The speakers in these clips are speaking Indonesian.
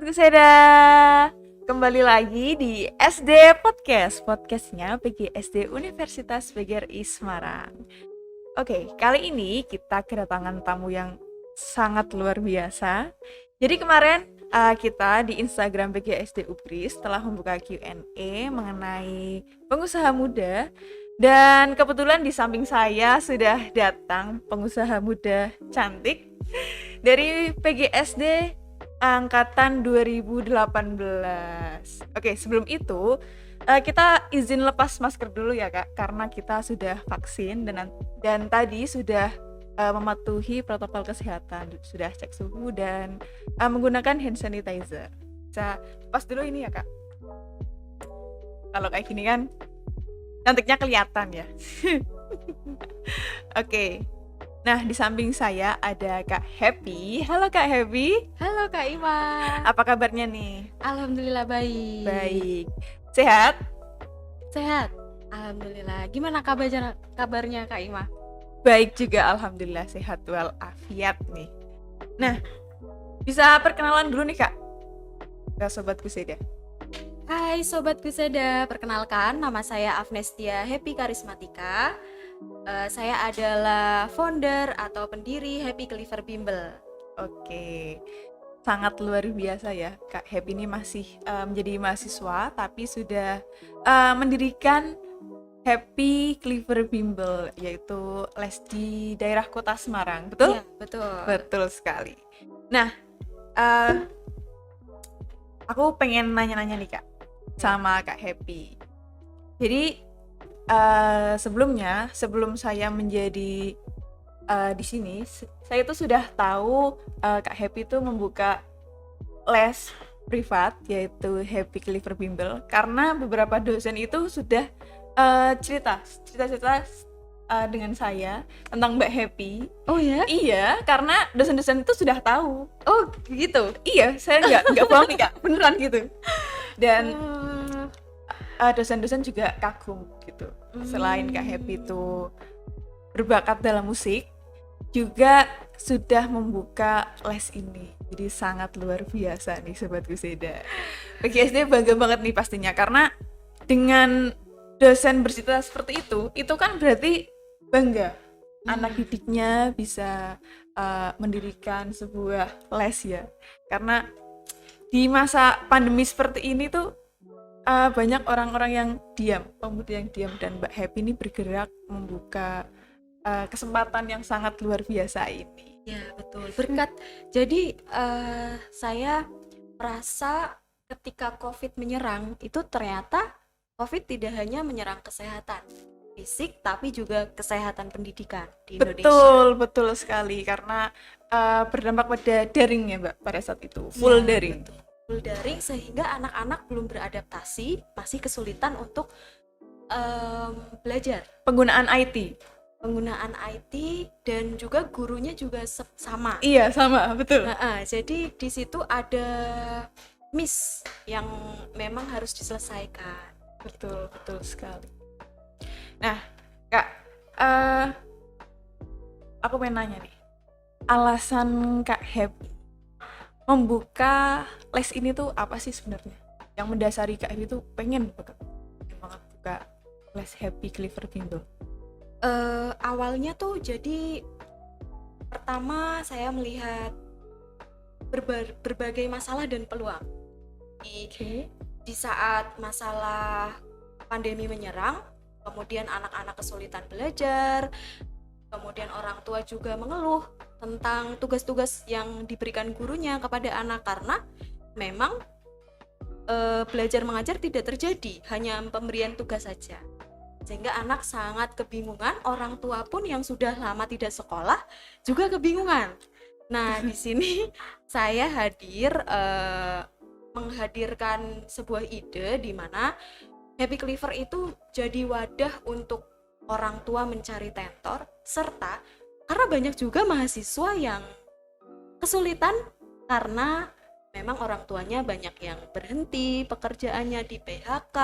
Sobat Guseda, kembali lagi di SD Podcast, podcastnya PGSD Universitas PGRI Semarang. Oke, kali ini kita kedatangan tamu yang sangat luar biasa. Jadi kemarin kita di Instagram PGSD UPRIS telah membuka Q&A mengenai pengusaha muda. Dan kebetulan di samping saya sudah datang pengusaha muda cantik dari PGSD angkatan 2018. Oke, sebelum itu kita izin lepas masker dulu ya Kak, karena kita sudah vaksin dan tadi sudah mematuhi protokol kesehatan, sudah cek suhu dan menggunakan hand sanitizer. Bisa lepas dulu ini ya Kak. Kalau kayak gini kan cantiknya kelihatan ya. Oke. Nah, di samping saya ada Kak Happy. Halo Kak Happy. Halo Kak Ima. Apa kabarnya nih? Alhamdulillah baik. Baik. Sehat? Sehat. Alhamdulillah. Gimana kabarnya Kak Ima? Baik juga, alhamdulillah sehat walafiat nih. Nah, bisa perkenalan dulu nih Kak ke Sobat Guseda. Hai Sobat Guseda, perkenalkan nama saya Afnestia Happy Karismatika. Saya adalah founder atau pendiri Happy Clever Bimbel. Oke, sangat luar biasa ya Kak Happy ini masih menjadi mahasiswa tapi sudah mendirikan Happy Clever Bimbel, yaitu les di daerah kota Semarang, betul? Iya, betul. Betul sekali. Nah, aku pengen nanya-nanya nih Kak sama Kak Happy. Jadi sebelum saya menjadi di sini, saya tuh sudah tahu Kak Happy tuh membuka les privat yaitu Happy Clever Bimbel karena beberapa dosen itu sudah cerita dengan saya tentang Mbak Happy. Oh ya? Iya, karena dosen-dosen itu sudah tahu. Oh gitu? Iya, saya nggak bohong nih Kak, beneran gitu. Dan dosen-dosen juga kagum gitu. Selain Kak Happy itu berbakat dalam musik, juga sudah membuka les ini. Jadi sangat luar biasa nih Sobat Guseda. PGSD bangga banget nih pastinya karena dengan dosen bercerita seperti itu kan berarti bangga anak didiknya bisa mendirikan sebuah les ya. Karena di masa pandemi seperti ini tuh banyak orang-orang yang diam, pemuda yang diam, dan Mbak Happy ini bergerak membuka kesempatan yang sangat luar biasa ini. Ya betul, berkat. Jadi saya merasa ketika COVID menyerang itu ternyata COVID tidak hanya menyerang kesehatan fisik tapi juga kesehatan pendidikan di Indonesia. Betul sekali karena berdampak pada daring ya Mbak pada saat itu, full Ya, daring. betul. Full daring sehingga anak-anak belum beradaptasi, masih kesulitan untuk belajar. Penggunaan IT Dan juga gurunya juga sama. Iya, sama, betul. Jadi di situ ada miss yang memang harus diselesaikan. Betul sekali. Nah, Kak, aku pengen nanya nih, alasan Kak Happy membuka les ini tuh apa sih sebenarnya? Yang mendasari Kak Happy tuh pengen banget buka les Happy Clever Bimbel. Awalnya tuh jadi pertama saya melihat berbagai masalah dan peluang. Di saat masalah pandemi menyerang, kemudian anak-anak kesulitan belajar, kemudian orang tua juga mengeluh tentang tugas-tugas yang diberikan gurunya kepada anak karena memang belajar mengajar tidak terjadi, hanya pemberian tugas saja. Sehingga anak sangat kebingungan, orang tua pun yang sudah lama tidak sekolah juga kebingungan. Nah, di sini saya menghadirkan sebuah ide di mana Happy Clever itu jadi wadah untuk orang tua mencari tentor, serta karena banyak juga mahasiswa yang kesulitan karena memang orang tuanya banyak yang berhenti pekerjaannya, di PHK,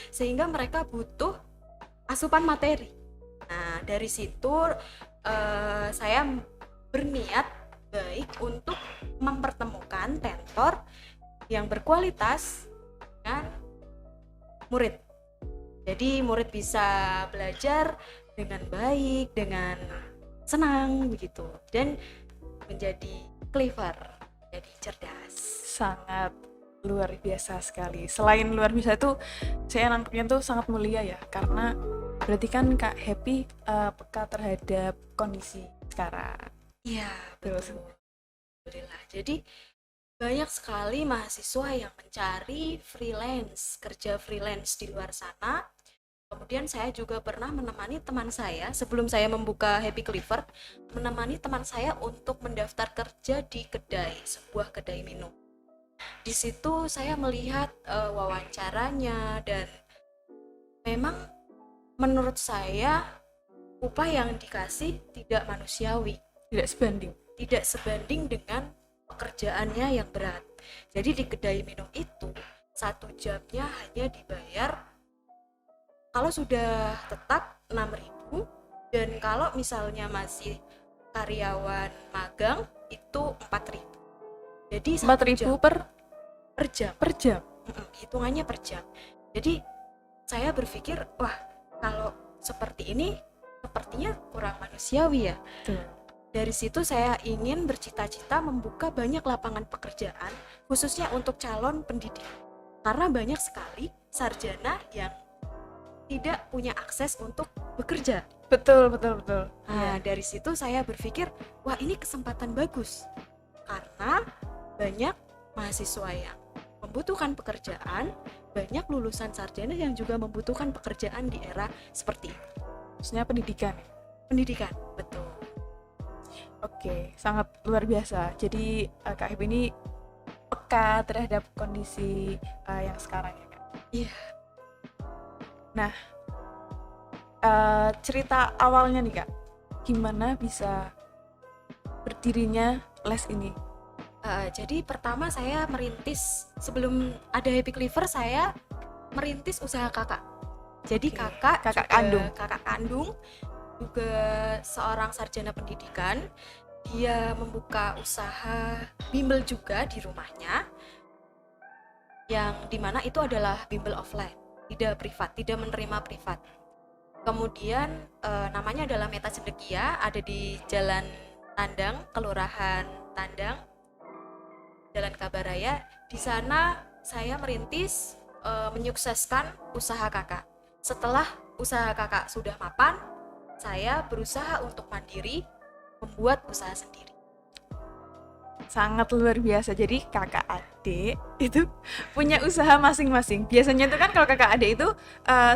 sehingga mereka butuh asupan materi. Nah, dari situ saya berniat baik untuk mempertemukan tentor yang berkualitas dengan murid. Jadi murid bisa belajar dengan baik, dengan senang begitu, dan menjadi clever, jadi cerdas. Sangat luar biasa sekali. Selain luar biasa itu, saya nangkepnya tuh sangat mulia ya, karena berarti kan Kak Happy peka terhadap kondisi sekarang. Iya, Terus betul. Alhamdulillah. Jadi banyak sekali mahasiswa yang mencari freelance, kerja freelance di luar sana. Kemudian saya juga pernah menemani teman saya sebelum saya membuka Happy Cleaver, menemani teman saya untuk mendaftar kerja di kedai, sebuah kedai minum. Di situ saya melihat wawancaranya, dan memang menurut saya upah yang dikasih tidak manusiawi, tidak sebanding. tidak sebanding dengan pekerjaannya yang berat. Jadi di kedai minum itu 1 jamnya hanya dibayar, kalau sudah tetap 6.000, dan kalau misalnya masih karyawan magang itu 4.000. Jadi 1 4.000 jam per jam. jam. Hitungannya per jam. Jadi saya berpikir, wah, kalau seperti ini sepertinya kurang manusiawi ya. Tuh. Dari situ saya ingin bercita-cita membuka banyak lapangan pekerjaan, khususnya untuk calon pendidik. Karena banyak sekali sarjana yang tidak punya akses untuk bekerja. Betul. Nah, dari situ saya berpikir, wah, ini kesempatan bagus. Karena banyak mahasiswa yang membutuhkan pekerjaan, banyak lulusan sarjana yang juga membutuhkan pekerjaan di era seperti ini. Maksudnya pendidikan. Pendidikan, betul. Oke, sangat luar biasa. Jadi Kak Happy ini peka terhadap kondisi yang sekarang ya Kak. Iya. Nah, cerita awalnya nih Kak, gimana bisa berdirinya les ini? Jadi pertama saya merintis, sebelum ada Happy Cleaver saya merintis usaha kakak. Jadi Oke, kakak kakak kandung juga seorang sarjana pendidikan. Dia membuka usaha bimbel juga di rumahnya, yang dimana itu adalah bimbel offline, tidak privat, tidak menerima privat. Kemudian namanya adalah Meta Cendekia, ada di Jalan Tandang, Kelurahan Tandang, Jalan Kabaraya. Di sana saya merintis, menyukseskan usaha kakak. Setelah usaha kakak sudah mapan, saya berusaha untuk mandiri, membuat usaha sendiri. Sangat luar biasa. Jadi kakak adik itu punya usaha masing-masing. Biasanya itu kan kalau kakak adik itu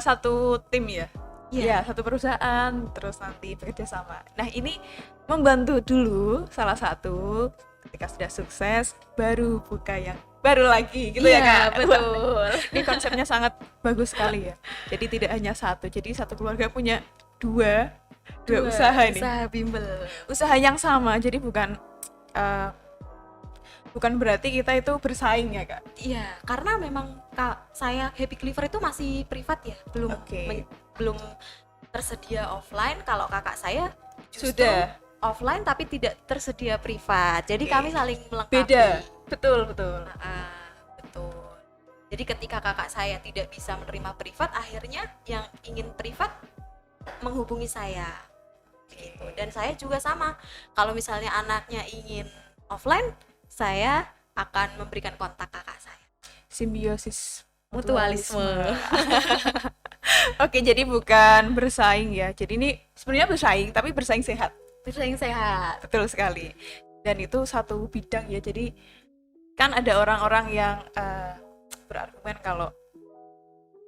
satu tim ya. Iya. Ya, satu perusahaan, terus nanti bekerja sama. Nah, ini membantu dulu salah satu, ketika sudah sukses, baru buka yang baru lagi, gitu ya Kak? Betul. Ini konsepnya sangat bagus sekali ya. Jadi tidak hanya satu, jadi satu keluarga punya dua usaha ini. Usaha bimbel. Usaha yang sama, jadi bukan berarti kita itu bersaing ya Kak? Iya, karena memang saya Happy Cleaver itu masih privat ya, belum tersedia offline. Kalau kakak saya justru Sudah offline tapi tidak tersedia privat. Jadi Oke. kami saling melengkapi. beda. Betul. Betul. Jadi ketika kakak saya tidak bisa menerima privat, akhirnya yang ingin privat menghubungi saya. Gitu. Dan saya juga sama. Kalau misalnya anaknya ingin offline, saya akan memberikan kontak kakak saya. Simbiosis Mutualisme. Oke, jadi bukan bersaing ya. Jadi ini sebenarnya bersaing, tapi bersaing sehat. Bersaing sehat. Betul sekali. Dan itu satu bidang ya. Jadi kan ada orang-orang yang berargumen kalau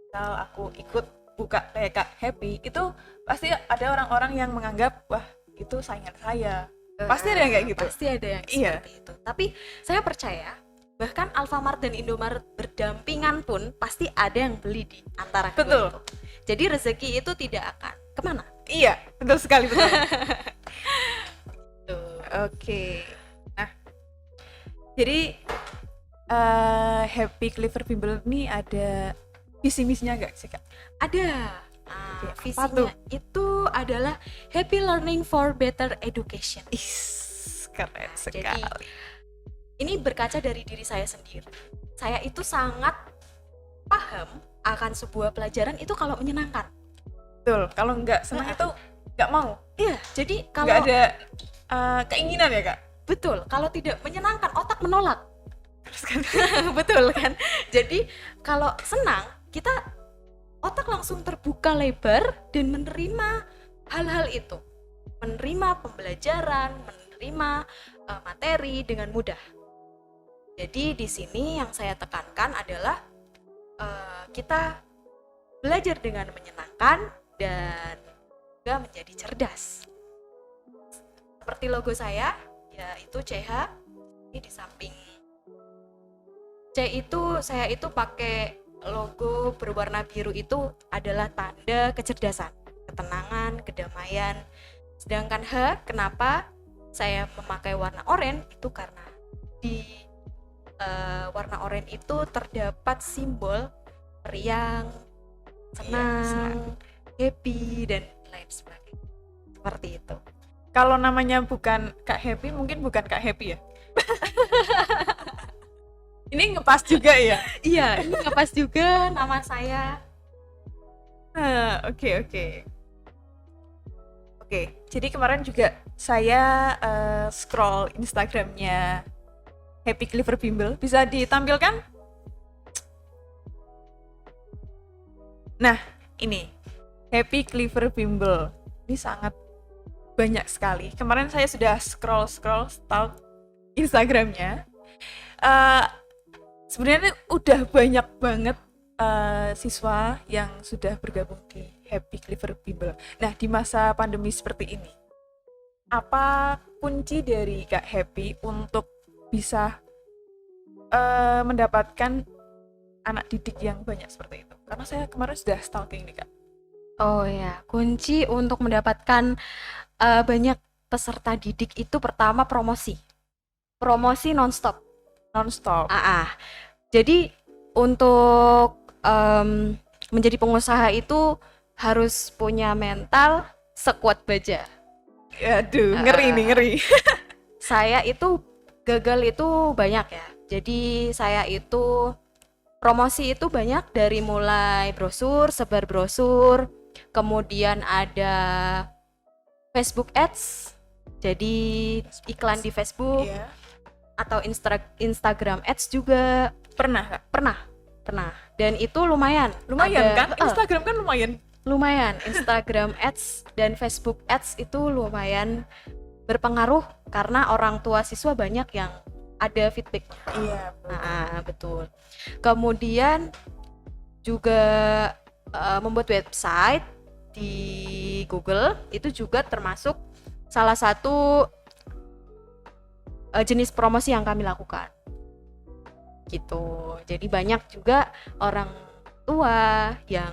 misal aku ikut buka kayak Kak Happy, itu pasti ada orang-orang yang menganggap wah itu saingan saya. Pasti ada yang kayak gitu. Pasti ada yang Iya. seperti itu. Tapi saya percaya bahkan Alfamart dan Indomaret berdampingan pun pasti ada yang beli di antara kedua Betul. itu. Jadi rezeki itu tidak akan kemana. Iya, betul sekali, betul. Tuh. Oke. Nah, jadi Happy Cleaver Bimbel ini ada visi misinya nggak sih Kak? Ada. Oke, apa Visinya tuh? itu adalah happy learning for better education. Keren sekali. Ini berkaca dari diri saya sendiri. saya itu sangat paham akan sebuah pelajaran itu kalau menyenangkan. Betul, kalau nggak senang itu nggak mau. Iya, jadi Nggak kalau ada keinginan ya Kak? betul, kalau tidak menyenangkan otak menolak. Betul kan? Jadi kalau senang kita otak langsung terbuka lebar dan menerima hal-hal itu, menerima pembelajaran, menerima materi dengan mudah. Jadi di sini yang saya tekankan adalah kita belajar dengan menyenangkan dan juga menjadi cerdas. Seperti logo saya, yaitu CH. Ini di samping C itu saya itu pakai logo berwarna biru, itu adalah tanda kecerdasan, ketenangan, kedamaian. Sedangkan H, kenapa saya memakai warna oranye, itu karena di warna oranye itu terdapat simbol riang, senang, happy, dan lain sebagainya. Seperti itu. Kalau namanya bukan Kak Happy, mungkin bukan Kak Happy ya? Ini ngepas juga ya? Iya, ini ngepas juga nama saya. Oke. Jadi kemarin juga saya scroll Instagramnya Happy Clever Bimbel. Bisa ditampilkan? Nah, ini Happy Clever Bimbel. Ini sangat banyak sekali. Kemarin saya sudah scroll stalk Instagramnya. Sebenarnya udah banyak banget siswa yang sudah bergabung di Happy Clever Bimbel. Nah, di masa pandemi seperti ini, apa kunci dari Kak Happy untuk bisa mendapatkan anak didik yang banyak seperti itu? Karena saya kemarin sudah stalking nih Kak. Oh ya, kunci untuk mendapatkan banyak peserta didik itu pertama promosi nonstop. Jadi untuk menjadi pengusaha itu harus punya mental sekuat baja. Aduh, ngeri. Saya itu gagal itu banyak ya. Jadi saya itu promosi itu banyak, dari mulai brosur, sebar brosur, kemudian ada Facebook Ads, jadi iklan di Facebook, Iya. atau Instagram Ads juga Pernah Kak? pernah. Dan itu lumayan Kan? Instagram kan lumayan. Instagram Ads dan Facebook Ads itu lumayan berpengaruh karena orang tua siswa banyak yang ada feedback. Iya. Betul. Kemudian juga membuat website di Google itu juga termasuk salah satu jenis promosi yang kami lakukan. Gitu. Jadi banyak juga orang tua yang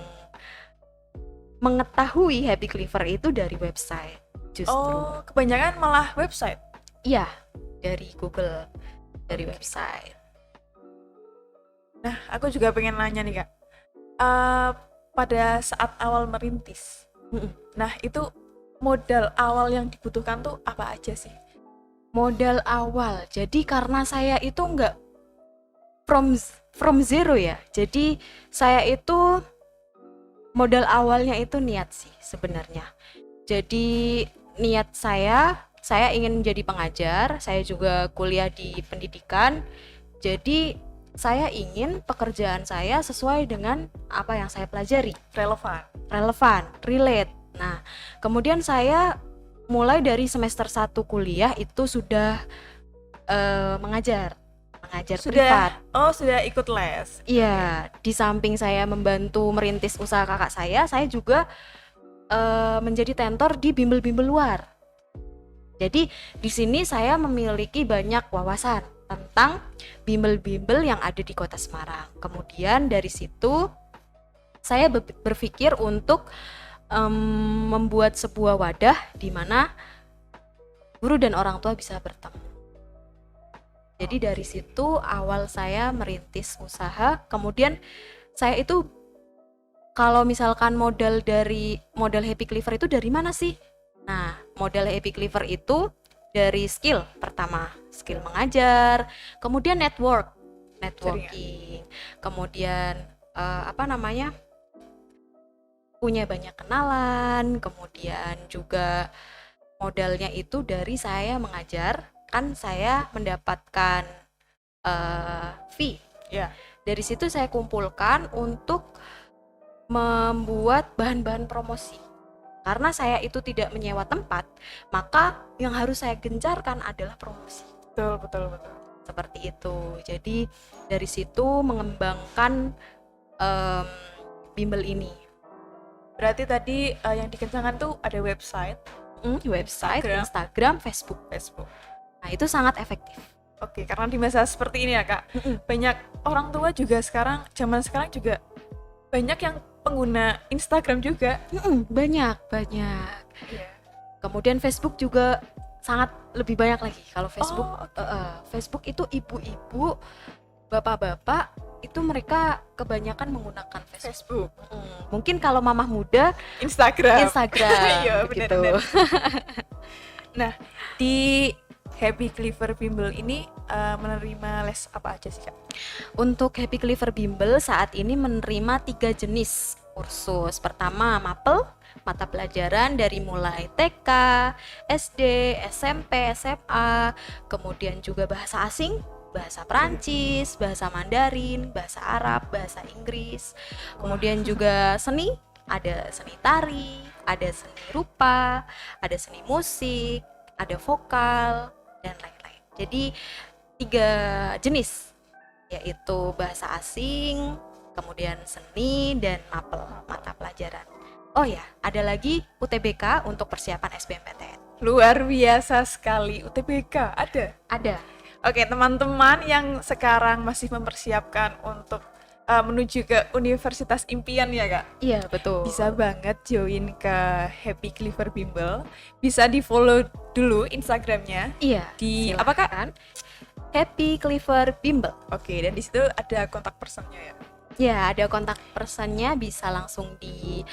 mengetahui Happy Clever itu dari website justru. Oh, kebanyakan malah website. Iya, dari Google, dari website. Nah, aku juga pengen nanya nih Kak. Pada saat awal merintis, nah itu modal awal yang dibutuhkan tuh apa aja sih? Modal awal, jadi karena saya itu nggak from zero ya, jadi saya itu modal awalnya itu niat sih sebenarnya. Jadi niat saya ingin menjadi pengajar, saya juga kuliah di pendidikan, jadi saya ingin pekerjaan saya sesuai dengan apa yang saya pelajari, relevan, relate. Nah, kemudian saya mulai dari semester 1 kuliah itu sudah mengajar privat. Oh, sudah ikut les. Iya, di samping saya membantu merintis usaha kakak saya juga menjadi tentor di bimbel-bimbel luar. Jadi di sini saya memiliki banyak wawasan tentang bimbel-bimbel yang ada di Kota Semarang. Kemudian dari situ saya berpikir untuk membuat sebuah wadah di mana guru dan orang tua bisa bertemu. Jadi dari situ awal saya merintis usaha. Kemudian saya itu kalau misalkan modal Happy Clever itu dari mana sih? Nah, modal Happy Clever itu dari skill. Pertama, skill mengajar, kemudian network. networking, kemudian apa namanya, punya banyak kenalan, kemudian juga modalnya itu dari saya mengajar, kan saya mendapatkan fee. Ya. Dari situ saya kumpulkan untuk membuat bahan-bahan promosi. Karena saya itu tidak menyewa tempat, maka yang harus saya gencarkan adalah promosi. Betul, betul, betul. Seperti itu. Jadi dari situ mengembangkan bimbel ini. Berarti tadi yang dikencangkan tuh ada website, Website, Instagram. Instagram, Facebook. Nah, itu sangat efektif. Oke, karena di masa seperti ini ya Kak, banyak orang tua juga sekarang, zaman sekarang juga banyak yang pengguna Instagram juga. Banyak. Iya. Kemudian Facebook juga sangat lebih banyak lagi. Kalau Facebook, Oh, oke. Facebook itu ibu-ibu, bapak-bapak itu mereka kebanyakan menggunakan Facebook. Facebook, Mungkin kalau mamah muda Instagram. Instagram Iya, begitu. benar-benar. Nah, di Happy Clever Bimbel ini menerima les apa aja sih Kak? Untuk Happy Clever Bimbel saat ini menerima 3 jenis kursus. Pertama, MAPEL, mata pelajaran dari mulai TK, SD, SMP, SMA, kemudian juga bahasa asing, bahasa Perancis, bahasa Mandarin, bahasa Arab, bahasa Inggris. Kemudian juga seni, ada seni tari, ada seni rupa, ada seni musik, ada vokal, dan lain-lain. Jadi 3 jenis, yaitu bahasa asing, kemudian seni, dan MAPEL, mata pelajaran. Oh ya, ada lagi UTBK untuk persiapan SBMPTN. Luar biasa sekali, UTBK ada. Ada. Oke, teman-teman yang sekarang masih mempersiapkan untuk menuju ke universitas impian ya Kak, Iya, betul. bisa banget join ke Happy Clever Bimbel. Bisa di follow dulu Instagramnya Iya, di apa Kak? silakan. Happy Clever Bimbel. Oke, dan di situ ada kontak personnya ya. Ya, ada kontak personnya, bisa langsung di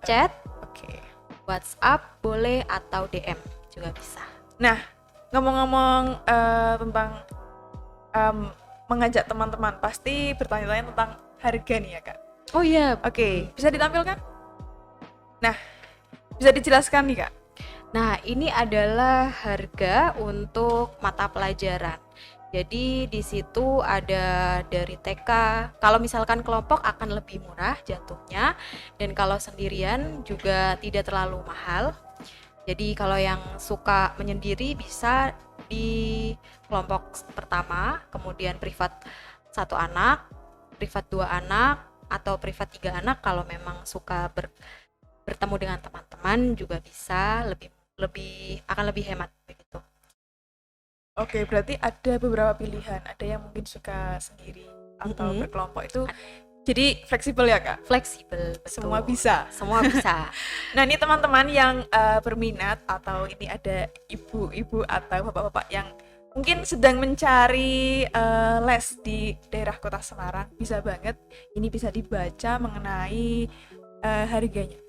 chat, Oke. WhatsApp boleh, atau DM juga bisa. Nah, ngomong-ngomong tentang mengajak teman-teman, pasti bertanya-tanya tentang harga nih ya Kak. Oh iya. Oke, bisa ditampilkan? Nah, bisa dijelaskan nih Kak. Nah, ini adalah harga untuk mata pelajaran. Jadi di situ ada dari TK. Kalau misalkan kelompok akan lebih murah jatuhnya, dan kalau sendirian juga tidak terlalu mahal. Jadi kalau yang suka menyendiri bisa di kelompok pertama, kemudian privat 1 anak, privat 2 anak, atau privat 3 anak. Kalau memang suka bertemu dengan teman-teman juga bisa, akan lebih hemat begitu. Oke, berarti ada beberapa pilihan. Ada yang mungkin suka sendiri atau berkelompok itu. Jadi fleksibel ya Kak? Fleksibel, betul. Semua bisa. Semua bisa. Nah, ini teman-teman yang berminat atau ini ada ibu-ibu atau bapak-bapak yang mungkin sedang mencari les di daerah Kota Semarang, bisa banget. Ini bisa dibaca mengenai harganya.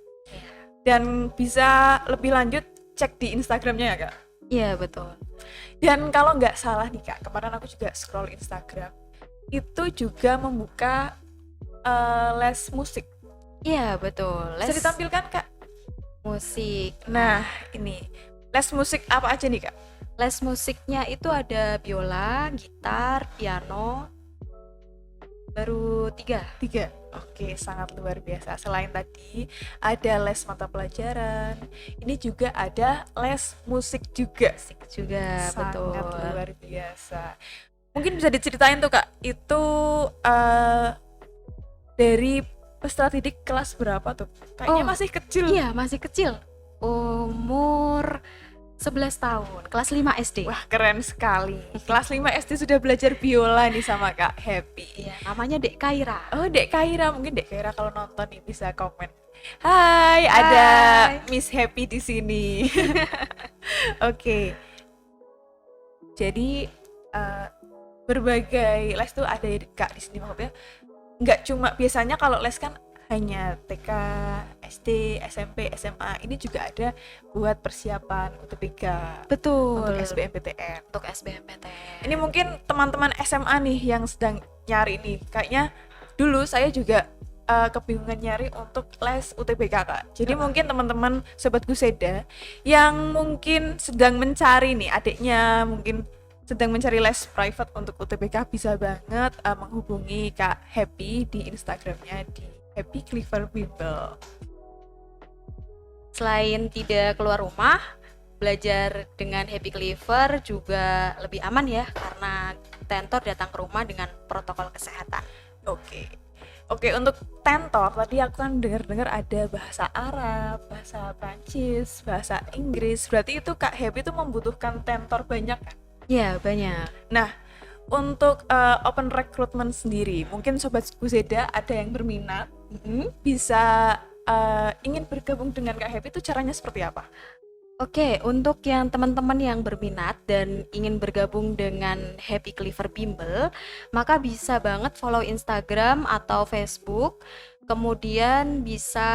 Dan bisa lebih lanjut cek di Instagramnya ya Kak? Iya, betul. Dan kalau nggak salah nih Kak, kemarin aku juga scroll Instagram, itu juga membuka les musik. Iya, betul. Bisa ditampilkan Kak? Musik. Nah, ini les musik apa aja nih Kak? Les musiknya itu ada biola, gitar, piano, baru 3. 3. Oke, sangat luar biasa. Selain tadi ada les mata pelajaran, ini juga ada les musik juga. Musik juga, Sangat betul. luar biasa. Mungkin bisa diceritain tuh Kak, itu dari peserta didik kelas berapa tuh? Kayaknya Oh, masih kecil. Iya, masih kecil. Umur 11 tahun, kelas 5 SD. Wah, keren sekali. Kelas 5 SD sudah belajar biola nih sama Kak Happy. Iya, namanya Dek Kaira. Oh, Dek Kaira. Mungkin Dek Kaira kalau nonton nih bisa komen. Hai, ada Miss Happy di sini. Oke. Jadi berbagai les tuh ada ya, Kak di sini maksudnya. Nggak cuma biasanya kalau les kan hanya TK, SD, SMP, SMA. Ini juga ada buat persiapan UTBK. Betul. Untuk SBMPTN. Untuk SBMPTN. Ini mungkin teman-teman SMA nih yang sedang nyari nih, kayaknya dulu saya juga kebingungan nyari untuk les UTBK Kak. Jadi mungkin teman-teman Sobat Guseda yang mungkin sedang mencari nih, adiknya mungkin sedang mencari les private untuk UTBK, bisa banget menghubungi Kak Happy di Instagramnya di Happy Clever Bimbel. Selain tidak keluar rumah, belajar dengan Happy Clever juga lebih aman ya, karena tentor datang ke rumah dengan protokol kesehatan. Oke, untuk tentor tadi aku kan dengar-dengar ada bahasa Arab, bahasa Prancis, bahasa Inggris. Berarti itu Kak Happy itu membutuhkan tentor banyak kan? Ya, banyak. Nah, untuk open recruitment sendiri, mungkin Sobat Guseda ada yang berminat, bisa ingin bergabung dengan Kak Happy, itu caranya seperti apa? Oke, untuk yang teman-teman yang berminat dan ingin bergabung dengan Happy Clever Bimbel, maka bisa banget follow Instagram atau Facebook, kemudian bisa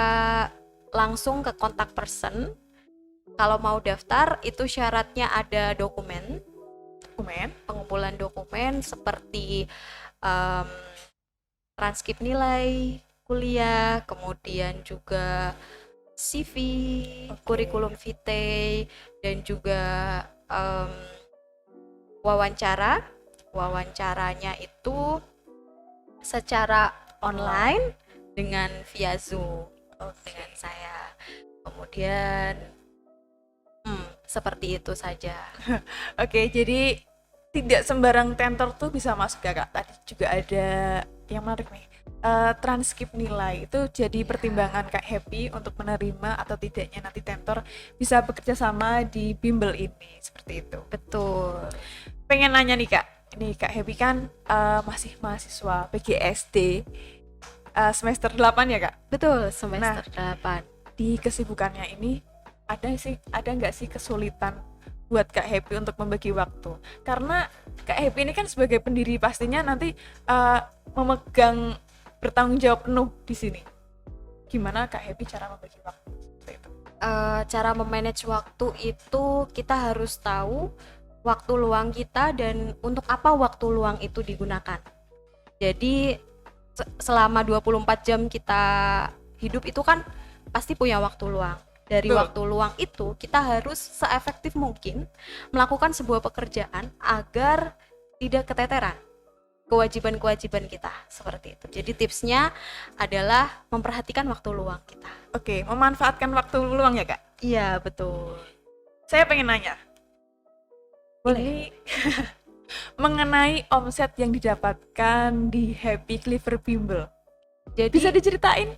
langsung ke kontak person. Kalau mau daftar, itu syaratnya ada dokumen, pengumpulan dokumen seperti transkrip nilai kuliah, kemudian juga CV, kurikulum vitae, dan juga wawancara. Wawancaranya itu secara online dengan via Zoom dengan saya. Kemudian seperti itu saja. Oke, jadi tidak sembarang tentor tuh bisa masuk ya Kak. Tadi juga ada yang menarik nih. Transkrip nilai itu jadi pertimbangan Kak Happy untuk menerima atau tidaknya nanti tentor bisa bekerja sama di bimbel ini, seperti itu. Betul. Pengen nanya nih Kak, ini Kak Happy kan masih mahasiswa PGSD semester 8 ya Kak? Betul, semester 8. Di kesibukannya ini ada nggak sih kesulitan buat Kak Happy untuk membagi waktu? Karena Kak Happy ini kan sebagai pendiri pastinya nanti memegang bertanggung jawab penuh di sini. Gimana Kak Happy cara membagi waktu seperti itu? Cara memanage waktu itu kita harus tahu waktu luang kita dan untuk apa waktu luang itu digunakan. Jadi selama 24 jam kita hidup itu kan pasti punya waktu luang. Dari waktu luang itu kita harus seefektif mungkin melakukan sebuah pekerjaan agar tidak keteteran kewajiban-kewajiban kita, seperti itu. Jadi tipsnya adalah memperhatikan waktu luang kita. Oke, memanfaatkan waktu luang ya Kak? Iya, betul. Saya pengen nanya. Boleh. Ini mengenai omset yang didapatkan di Happy Clever Bimbel. Jadi Bisa diceritain?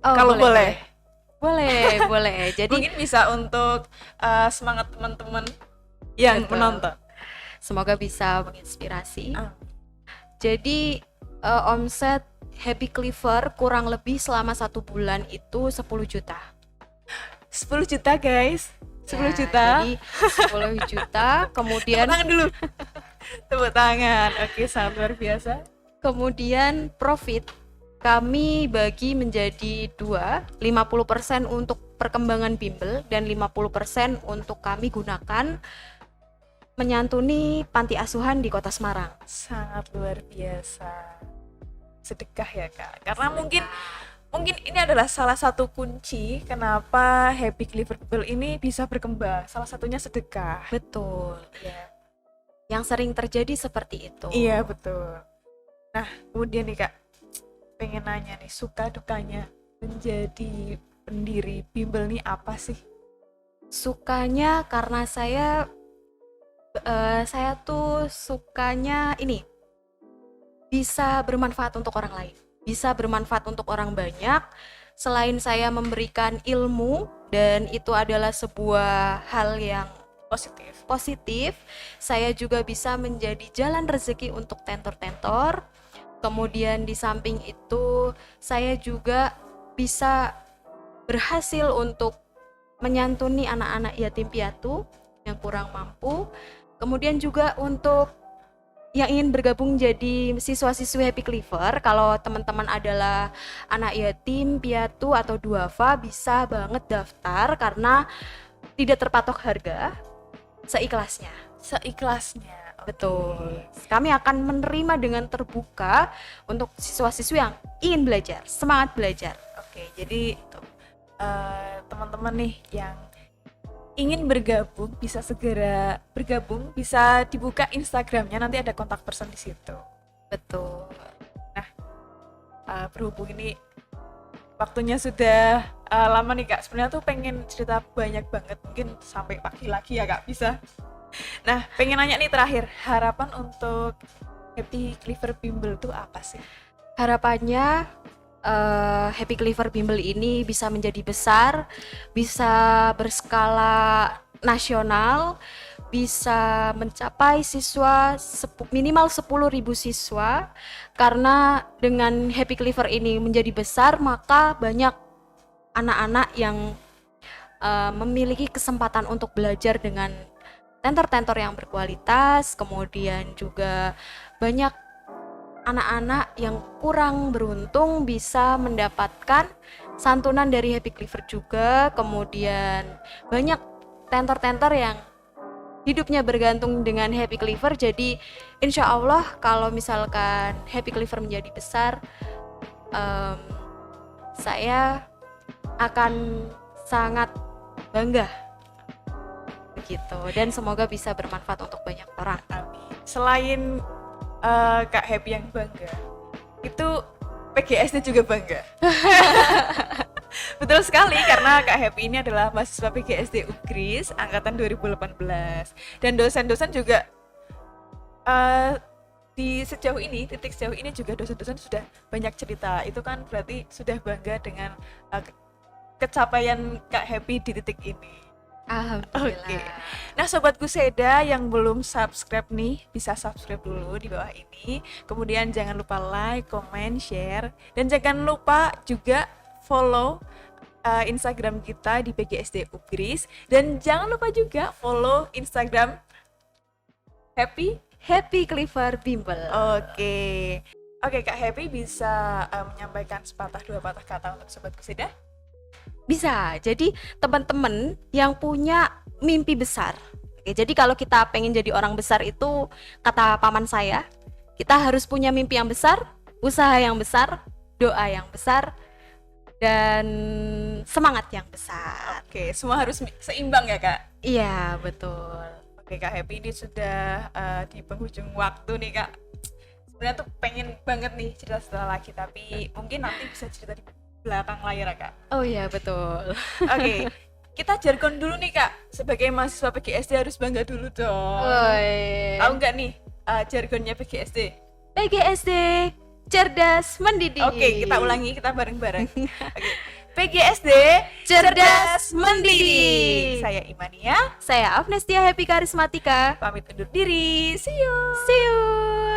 oh, Kalau boleh. Boleh. Jadi Mungkin bisa untuk semangat teman-teman yang Betul. menonton. semoga bisa menginspirasi. Jadi omset Happy Clever kurang lebih selama 1 bulan itu 10 juta. 10 juta guys. 10 Ya, juta. Jadi 10 juta, kemudian Tepuk tangan dulu. Tepuk tangan. Oke, sangat luar biasa. kemudian profit kami bagi menjadi 2, 50% untuk perkembangan bimbel dan 50% untuk kami gunakan menyantuni panti asuhan di Kota Semarang. Sangat luar biasa. Sedekah ya Kak. Karena mungkin ini adalah salah satu kunci kenapa Happy Clever Bimbel ini bisa berkembang. Salah satunya sedekah. Betul. Iya. Yang sering terjadi seperti itu. Iya, betul. Nah, kemudian nih Kak, pengen nanya nih, suka dukanya menjadi pendiri bimbel nih apa sih? Sukanya karena saya tuh sukanya ini bisa bermanfaat untuk orang lain, bisa bermanfaat untuk orang banyak. Selain saya memberikan ilmu dan itu adalah sebuah hal yang positif, saya juga bisa menjadi jalan rezeki untuk tentor-tentor. Kemudian di samping itu saya juga bisa berhasil untuk menyantuni anak-anak yatim piatu yang kurang mampu. Kemudian juga untuk yang ingin bergabung jadi siswa-siswi Happy Clever, kalau teman-teman adalah anak yatim piatu atau duafa, bisa banget daftar karena tidak terpatok harga, seikhlasnya. Betul. Kami akan menerima dengan terbuka untuk siswa-siswi yang ingin belajar, semangat belajar. Oke, jadi teman-teman nih yang ingin bergabung bisa segera bergabung, bisa dibuka Instagramnya, nanti ada kontak person di situ. Betul. Berhubung ini waktunya sudah lama nih Kak, sebenarnya tuh pengen cerita banyak banget, mungkin sampai pagi lagi ya Kak, bisa. Nah, pengen nanya nih terakhir, harapan untuk Happy Cleaver Bimbel tuh apa sih? Harapannya Happy Cleaver Bimbel ini bisa menjadi besar, bisa berskala nasional, bisa mencapai siswa minimal 10.000 siswa, karena dengan Happy Cleaver ini menjadi besar maka banyak anak-anak yang memiliki kesempatan untuk belajar dengan tentor-tentor yang berkualitas, kemudian juga banyak anak-anak yang kurang beruntung bisa mendapatkan santunan dari Happy Cleaver juga, kemudian banyak tentor-tentor yang hidupnya bergantung dengan Happy Cleaver. Jadi insya Allah kalau misalkan Happy Cleaver menjadi besar, saya akan sangat bangga begitu, dan semoga bisa bermanfaat untuk banyak orang. Amin. Selain Kak Happy yang bangga, itu PGSD juga bangga. Betul sekali, karena Kak Happy ini adalah mahasiswa PGSD UGRIS angkatan 2018, dan dosen-dosen juga di titik sejauh ini juga dosen-dosen sudah banyak cerita. Itu kan berarti sudah bangga dengan kecapaian Kak Happy di titik ini. Alhamdulillah. Oke. Nah, Sobat Kuseda yang belum subscribe nih, bisa subscribe dulu di bawah ini. Kemudian jangan lupa like, comment, share. Dan jangan lupa juga follow Instagram kita di PGSD UGRIS. Dan jangan lupa juga follow Instagram Happy Cleaver Bimbel. Oke, Kak Happy bisa menyampaikan sepatah dua patah kata untuk Sobat Kuseda? Bisa. Jadi teman-teman yang punya mimpi besar. Oke, jadi kalau kita pengen jadi orang besar itu, kata paman saya, kita harus punya mimpi yang besar, usaha yang besar, doa yang besar, dan semangat yang besar. Oke, semua harus seimbang ya Kak? Iya, betul. Oke Kak Happy, ini sudah di penghujung waktu nih Kak. Sebenarnya tuh pengen banget nih cerita lagi, tapi mungkin nanti bisa cerita di belakang layar ya Kak. Oh iya, betul. Oke, kita jargon dulu nih Kak. Sebagai mahasiswa PGSD harus bangga dulu dong. Tahu nggak nih jargonnya PGSD? PGSD cerdas mendidik. Oke, kita ulangi, kita bareng-bareng. Oke. PGSD cerdas mendidik. Saya Imania. Saya Afnestia Happy Karismatika. Pamit undur diri. See you. See you.